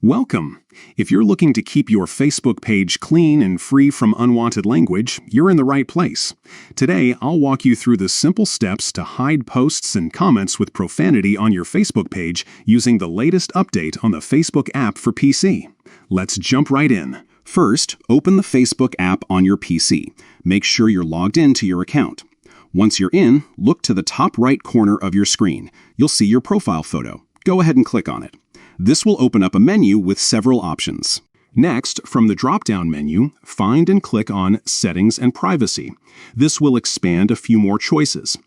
Welcome! If you're looking to keep your Facebook page clean and free from unwanted language, you're in the right place. Today, I'll walk you through the simple steps to hide posts and comments with profanity on your Facebook page using the latest update on the Facebook app for PC. Let's jump right in. First, open the Facebook app on your PC. Make sure you're logged into your account. Once you're in, look to the top right corner of your screen. You'll see your profile photo. Go ahead and click on it. This will open up a menu with several options. Next, from the drop-down menu, find and click on Settings and Privacy. This will expand a few more choices.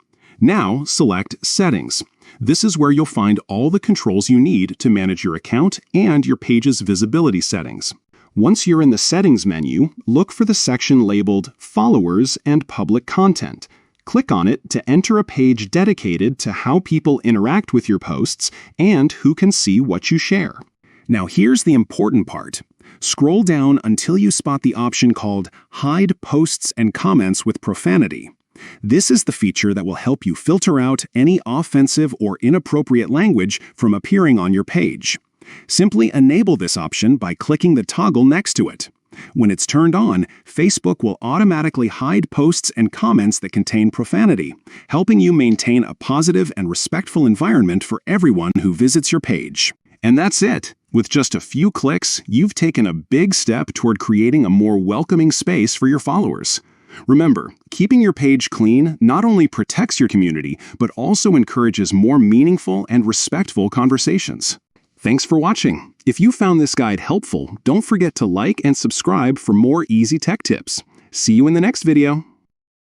Now, select Settings. This is where you'll find all the controls you need to manage your account and your page's visibility settings. Once you're in the Settings menu, look for the section labeled Followers and Public Content. Click on it to enter a page dedicated to how people interact with your posts and who can see what you share. Now here's the important part. Scroll down until you spot the option called Hide Posts and Comments with Profanity. This is the feature that will help you filter out any offensive or inappropriate language from appearing on your page. Simply enable this option by clicking the toggle next to it. When it's turned on, Facebook will automatically hide posts and comments that contain profanity, helping you maintain a positive and respectful environment for everyone who visits your page. And that's it. With just a few clicks, you've taken a big step toward creating a more welcoming space for your followers. Remember, keeping your page clean not only protects your community, but also encourages more meaningful and respectful conversations. Thanks for watching. If you found this guide helpful, don't forget to like and subscribe for more easy tech tips. See you in the next video.